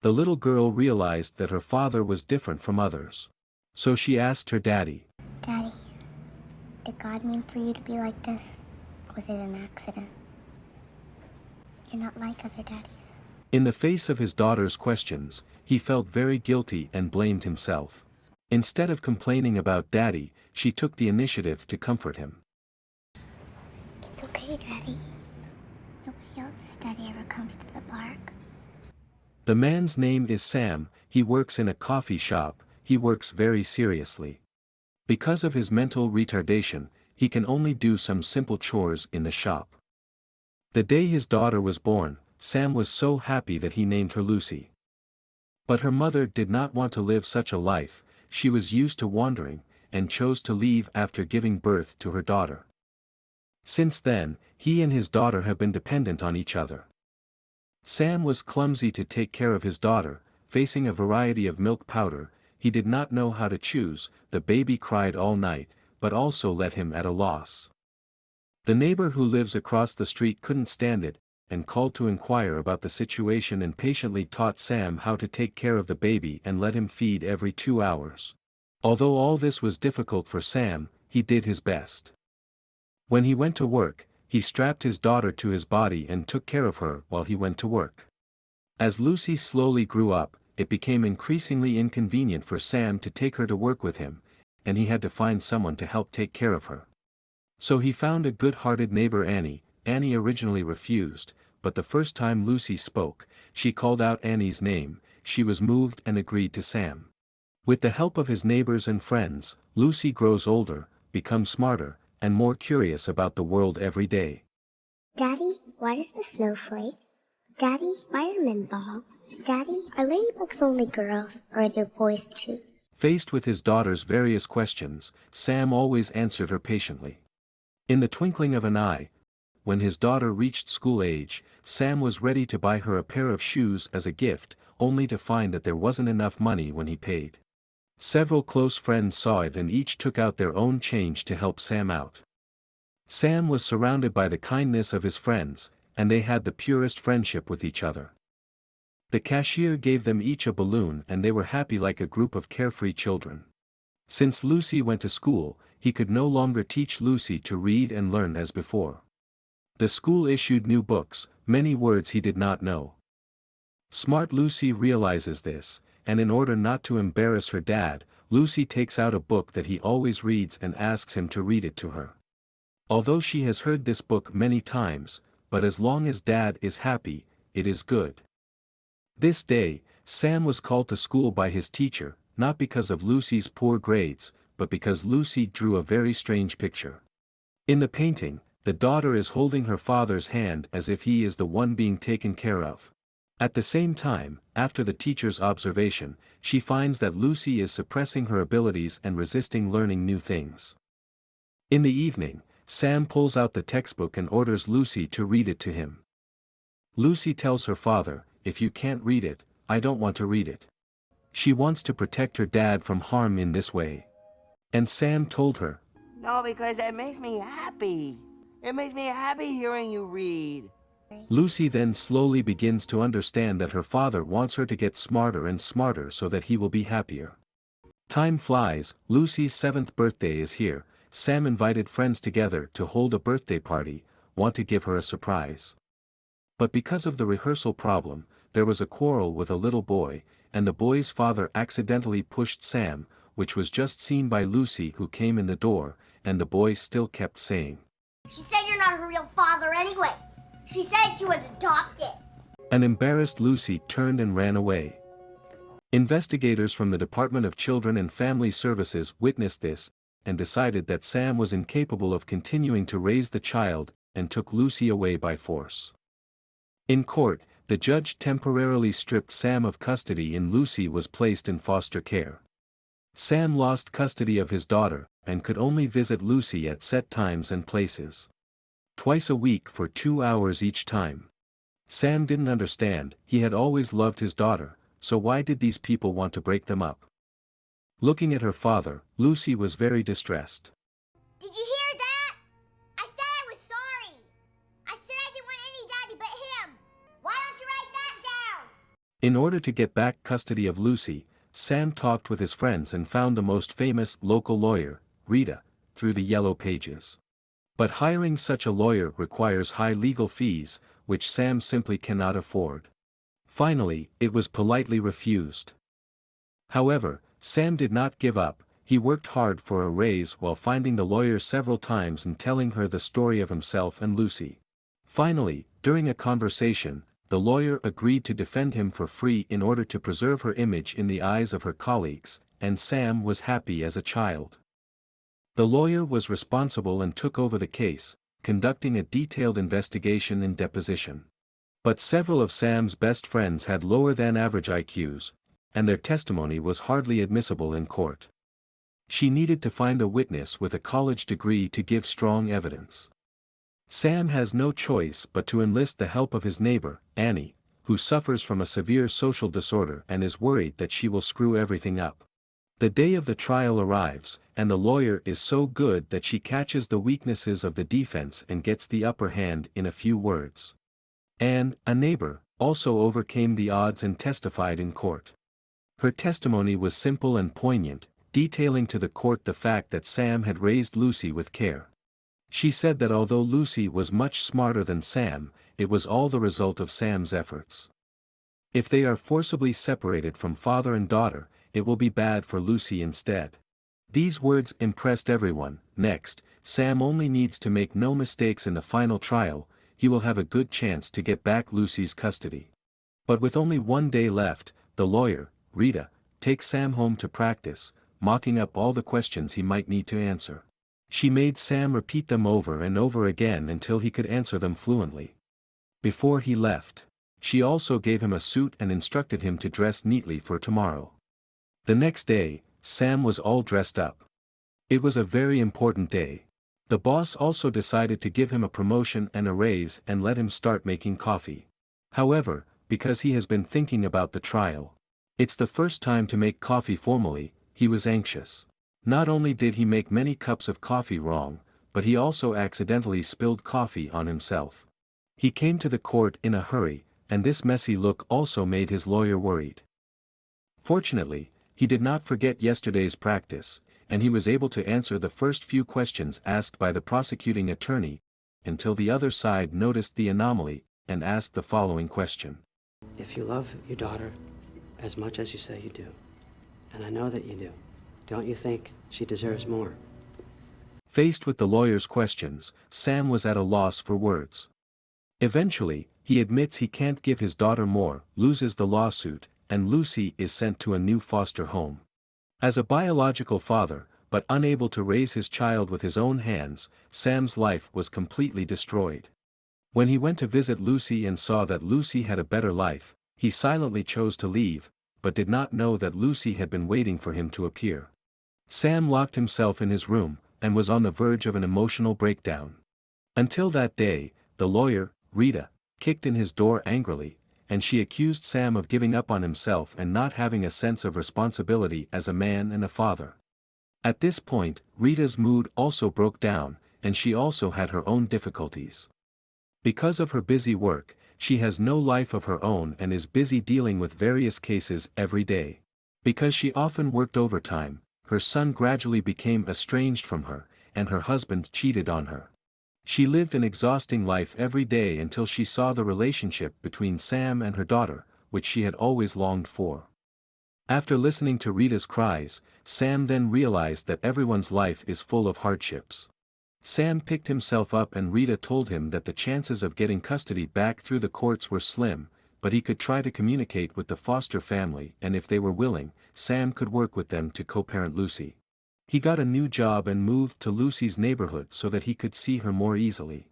The little girl realized that her father was different from others. So she asked her daddy, Daddy, did God mean for you to be like this? Or was it an accident? You're not like other daddies. In the face of his daughter's questions, he felt very guilty and blamed himself. Instead of complaining about Daddy, she took the initiative to comfort him. It's okay, Daddy. Nobody else's daddy ever comes to the park. The man's name is Sam. He works in a coffee shop. He works very seriously. Because of his mental retardation, he can only do some simple chores in the shop. The day his daughter was born, Sam was so happy that he named her Lucy. But her mother did not want to live such a life. She was used to wandering, and chose to leave after giving birth to her daughter. Since then, he and his daughter have been dependent on each other. Sam was clumsy to take care of his daughter, facing a variety of milk powder. He did not know how to choose. The baby cried all night, but also left him at a loss. The neighbor who lives across the street couldn't stand it, and called to inquire about the situation and patiently taught Sam how to take care of the baby and let him feed every 2 hours. Although all this was difficult for Sam, he did his best. When he went to work, he strapped his daughter to his body and took care of her while he went to work. As Lucy slowly grew up, it became increasingly inconvenient for Sam to take her to work with him, and he had to find someone to help take care of her. So he found a good-hearted neighbor Annie. Annie originally refused, but the first time Lucy spoke, she called out Annie's name. She was moved and agreed to Sam. With the help of his neighbors and friends, Lucy grows older, becomes smarter, and more curious about the world every day. Daddy, why does the snow flake? Daddy, why are men bald? Daddy, are ladybugs only girls, or are there boys too? Faced with his daughter's various questions, Sam always answered her patiently. In the twinkling of an eye, when his daughter reached school age, Sam was ready to buy her a pair of shoes as a gift, only to find that there wasn't enough money when he paid. Several close friends saw it and each took out their own change to help Sam out. Sam was surrounded by the kindness of his friends, and they had the purest friendship with each other. The cashier gave them each a balloon and they were happy like a group of carefree children. Since Lucy went to school, he could no longer teach Lucy to read and learn as before. The school issued new books, many words he did not know. Smart Lucy realizes this, and in order not to embarrass her dad, Lucy takes out a book that he always reads and asks him to read it to her. Although she has heard this book many times, but as long as Dad is happy, it is good. This day, Sam was called to school by his teacher, not because of Lucy's poor grades, but because Lucy drew a very strange picture. In the painting, the daughter is holding her father's hand as if he is the one being taken care of. At the same time, after the teacher's observation, she finds that Lucy is suppressing her abilities and resisting learning new things. In the evening, Sam pulls out the textbook and orders Lucy to read it to him. Lucy tells her father, "If you can't read it, I don't want to read it." She wants to protect her dad from harm in this way. And Sam told her, No, because it makes me happy. It makes me happy hearing you read. Lucy then slowly begins to understand that her father wants her to get smarter and smarter so that he will be happier. Time flies. Lucy's 7th birthday is here. Sam invited friends together to hold a birthday party, want to give her a surprise. But because of the rehearsal problem, there was a quarrel with a little boy, and the boy's father accidentally pushed Sam, which was just seen by Lucy who came in the door, and the boy still kept saying, She said you're not her real father anyway. She said she was adopted. An embarrassed Lucy turned and ran away. Investigators from the Department of Children and Family Services witnessed this, and decided that Sam was incapable of continuing to raise the child, and took Lucy away by force. In court, the judge temporarily stripped Sam of custody and Lucy was placed in foster care. Sam lost custody of his daughter, and could only visit Lucy at set times and places. Twice a week for 2 hours each time. Sam didn't understand. He had always loved his daughter, so why did these people want to break them up? Looking at her father, Lucy was very distressed. Did you hear that? I said I was sorry. I said I didn't want any daddy but him. Why don't you write that down? In order to get back custody of Lucy, Sam talked with his friends and found the most famous local lawyer, Rita, through the yellow pages. But hiring such a lawyer requires high legal fees, which Sam simply cannot afford. Finally, it was politely refused. However, Sam did not give up. He worked hard for a raise while finding the lawyer several times and telling her the story of himself and Lucy. Finally, during a conversation, the lawyer agreed to defend him for free in order to preserve her image in the eyes of her colleagues, and Sam was happy as a child. The lawyer was responsible and took over the case, conducting a detailed investigation and deposition. But several of Sam's best friends had lower than average IQs, and their testimony was hardly admissible in court. She needed to find a witness with a college degree to give strong evidence. Sam has no choice but to enlist the help of his neighbor, Annie, who suffers from a severe social disorder and is worried that she will screw everything up. The day of the trial arrives, and the lawyer is so good that she catches the weaknesses of the defense and gets the upper hand in a few words. Anne, a neighbor, also overcame the odds and testified in court. Her testimony was simple and poignant, detailing to the court the fact that Sam had raised Lucy with care. She said that although Lucy was much smarter than Sam, it was all the result of Sam's efforts. If they are forcibly separated from father and daughter, it will be bad for Lucy instead. These words impressed everyone. Next, Sam only needs to make no mistakes in the final trial. He will have a good chance to get back Lucy's custody. But with only one day left, the lawyer, Rita, takes Sam home to practice, mocking up all the questions he might need to answer. She made Sam repeat them over and over again until he could answer them fluently. Before he left, she also gave him a suit and instructed him to dress neatly for tomorrow. The next day, Sam was all dressed up. It was a very important day. The boss also decided to give him a promotion and a raise and let him start making coffee. However, because he has been thinking about the trial, it's the first time to make coffee formally, he was anxious. Not only did he make many cups of coffee wrong, but he also accidentally spilled coffee on himself. He came to the court in a hurry, and this messy look also made his lawyer worried. Fortunately, he did not forget yesterday's practice, and he was able to answer the first few questions asked by the prosecuting attorney, until the other side noticed the anomaly, and asked the following question. If you love your daughter as much as you say you do, and I know that you do, don't you think she deserves more? Faced with the lawyer's questions, Sam was at a loss for words. Eventually, he admits he can't give his daughter more, loses the lawsuit, and Lucy is sent to a new foster home. As a biological father, but unable to raise his child with his own hands, Sam's life was completely destroyed. When he went to visit Lucy and saw that Lucy had a better life, he silently chose to leave, but did not know that Lucy had been waiting for him to appear. Sam locked himself in his room, and was on the verge of an emotional breakdown. Until that day, the lawyer, Rita, kicked in his door angrily, and she accused Sam of giving up on himself and not having a sense of responsibility as a man and a father. At this point, Rita's mood also broke down, and she also had her own difficulties. Because of her busy work, she has no life of her own and is busy dealing with various cases every day. Because she often worked overtime, her son gradually became estranged from her, and her husband cheated on her. She lived an exhausting life every day until she saw the relationship between Sam and her daughter, which she had always longed for. After listening to Rita's cries, Sam then realized that everyone's life is full of hardships. Sam picked himself up and Rita told him that the chances of getting custody back through the courts were slim, but he could try to communicate with the foster family and if they were willing, Sam could work with them to co-parent Lucy. He got a new job and moved to Lucy's neighborhood so that he could see her more easily.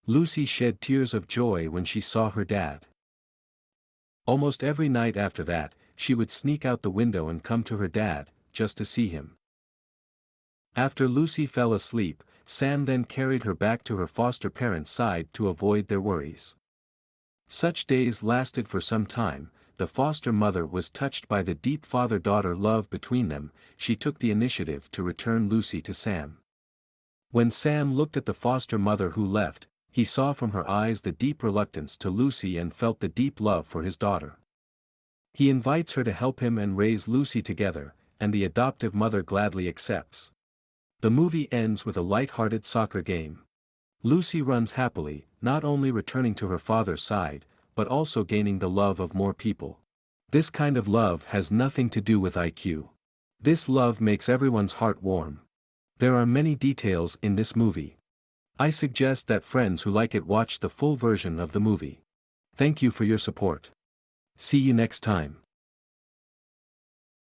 Lucy shed tears of joy when she saw her dad. Almost every night after that, she would sneak out the window and come to her dad, just to see him. After Lucy fell asleep, Sam then carried her back to her foster parents' side to avoid their worries. Such days lasted for some time. The foster mother was touched by the deep father-daughter love between them. She took the initiative to return Lucy to Sam. When Sam looked at the foster mother who left, he saw from her eyes the deep reluctance to Lucy and felt the deep love for his daughter. He invites her to help him and raise Lucy together, and the adoptive mother gladly accepts. The movie ends with a light-hearted soccer game. Lucy runs happily, not only returning to her father's side, but also gaining the love of more people. This kind of love has nothing to do with IQ. This love makes everyone's heart warm. There are many details in this movie. I suggest that friends who like it watch the full version of the movie. Thank you for your support. See you next time.